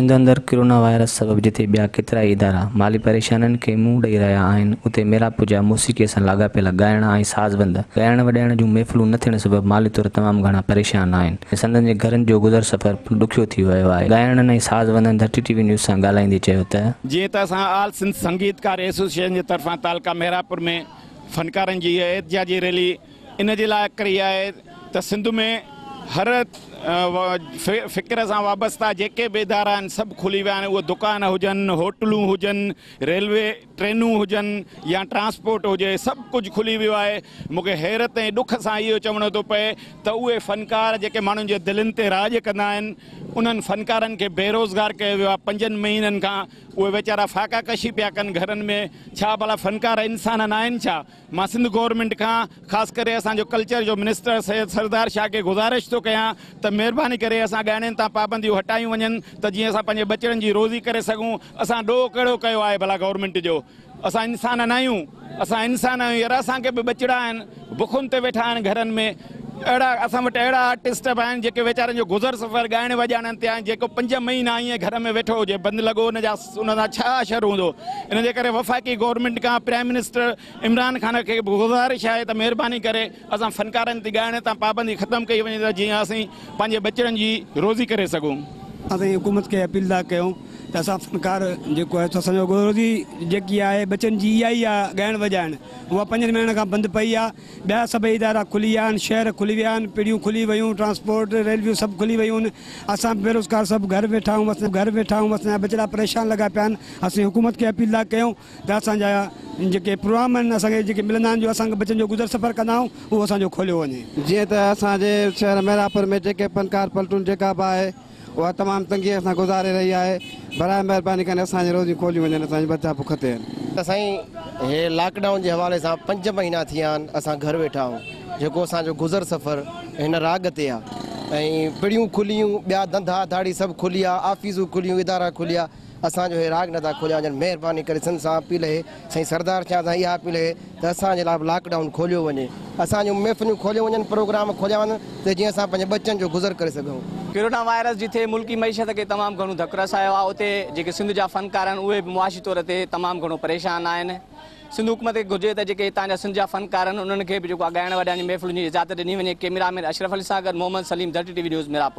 सिंध अंदर corona virus सबब जिते ॿिया केतिरा इदारा माली परेशानियुनि खे मुंहुं ॾेई रहिया आहिनि, उते मीरापुर जा मौसीक़ीअ सां लाॻापियल ॻाइण ऐं साज़बंद ॻाइण वॼाइण जूं महफ़िलूं न थियण सबब माली तौर तमामु घणा परेशान आहिनि। संदनि जे घरनि जो गुज़र सफ़र ॾुखियो थी वियो आहे। ॻाइणनि ऐं साज़बंदनि धरती टीवी न्यूज़ सां ॻाल्हाईंदे चयो त जीअं त असां आल सिंध संगीतकार एसोसिएशन जे तरफ़ां तालका मीरापुर में फ़नकारनि जी एहतिजाजी रैली इन जे लाइ कई आहे त सिंध में हर फ़िक्र सां वाबस्ता जेके बि इदारा आहिनि सभु खुली विया आहिनि। उहे दुकान हुजनि, होटलूं हुजनि, रेलवे ट्रेनूं हुजनि या ट्रांसपोर्ट हुजे, सभु कुझु खुली वियो आहे। मूंखे हैरत ऐं ॾुख सां इहो चवणो थो पए त उहे फ़नकार जेके माण्हुनि जे दिलनि ते राज कंदा आहिनि, उन्हनि फ़नकारनि खे बेरोज़गार कयो वियो आहे। 5 महीननि खां उहे वीचारा फाका कशी पिया कनि घरनि में। छा भला फ़नकार इंसान न आहिनि छा? मां सिंध गवर्नमेंट खां ख़ासि करे असांजो कल्चर जो मिनिस्टर सैयद सरदार शाह खे गुज़ारिश थो कयां त महिरबानी करे असां ॻाइणनि तां पाबंदियूं हटायूं वञनि त जीअं असां पंहिंजे बचड़नि जी रोज़ी करे सघूं। असां ॾोह कहिड़ो कयो आहे भला गवर्नमेंट जो? असां इंसान न आहियूं? असां इंसान आहियूं यार, असांखे बि बचड़ा आहिनि, बुखुनि ते वेठा आहिनि घरनि में। अहिड़ा असां वटि अहिड़ा आर्टिस्ट बि आहिनि जेके वीचारनि जो गुज़र सफ़र ॻाइण वॼाइणनि ते आहिनि, जेको 5 महीना ईअं घर में वेठो हुजे, बंदि लॻो, उन सां छा असरु हूंदो? इन जे करे वफ़ाक़ी गवर्नमेंट खां प्राइम मिनिस्टर इमरान ख़ान खे गुज़ारिश आहे त महिरबानी करे असां फ़नकारनि ते ॻाइण तां पाबंदी ख़तमु कई वञे त जीअं असीं पंहिंजे बचड़नि जी रोज़ी करे सघूं। असीं हुकूमत खे अपील था कयूं त असां फ़नकार जेको आहे असांजो रोज़ी जेकी आहे बचनि जी इहा ई आहे ॻाइण वॼाइण, उहा 5 महीननि खां बंदि पई आहे। ॿिया सभई इदारा खुली विया आहिनि, शहर खुली विया आहिनि, पीढ़ियूं खुली वियूं, ट्रांसपोर्ट रेलवियूं सभु खुली वियूं आहिनि। असां बेरोज़गार सभु घर वेठा आहियूं, असांजा बचड़ा परेशान लॻा पिया आहिनि। असीं हुकूमत खे अपील था कयूं त असांजा जेके प्रोग्राम आहिनि असांखे जेके मिलंदा आहिनि, जो असांखे बचनि जो गुज़र सफ़र कंदा आहियूं, उहो असांजो खोलियो वञे। जीअं त असांजे शहर मीरापुर में जेके फ़नकार पलटूं जेका बि आहे उहा तमामु तंगीअ सां गुज़ारे रही आहे। बराए महिरबानी करे असांजी रोज़ी खोली वञनि, असांजा बचा बुख ते आहिनि। त साईं हे लॉकडाउन जे हवाले सां 5 महीना थी विया आहिनि, असां घर वेठा आहियूं। जेको असांजो गुज़र सफ़र हिन राग ते आहे ऐं पीढ़ियूं खुलियूं, ॿिया धंधा धाड़ी सभु खुली आहे, ऑफिसूं खुलियूं, इदारा खुलिया, असांजो हे राग नथा खोलिया वञनि। महिरबानी करे सिंध सां अपील आहे, साईं सरदार शाह सां इहा अपील आहे त असांजे लाइ लॉकडाउन खोलियो वञे, असांजूं महफ़िलूं खोलियो वञनि, प्रोग्राम खोलिया वञनि त जीअं असां पंहिंजे बच्चनि जो गुज़र करे सघूं। कोरोना वायरस जिथे मुल्की मईशत खे तमामु घणो धकु रसायो आहे, उते जेके सिंध जा फ़नकार आहिनि उहे बि मुआशी तौर ते तमामु घणो परेशान आहिनि। सिंध हुकूमत खे घुरिजे त जेके हितां जा सिंध जा फ़नकार आहिनि उन्हनि खे बि जेको आहे ॻाइण वॼाइण जी महफ़िलुनि जी इजाज़त ॾिनी वञे। कैमरामैन अशरफ अली सां गॾु मोहम्मद सलीम, धरती टीवी न्यूज़ मीरापुर।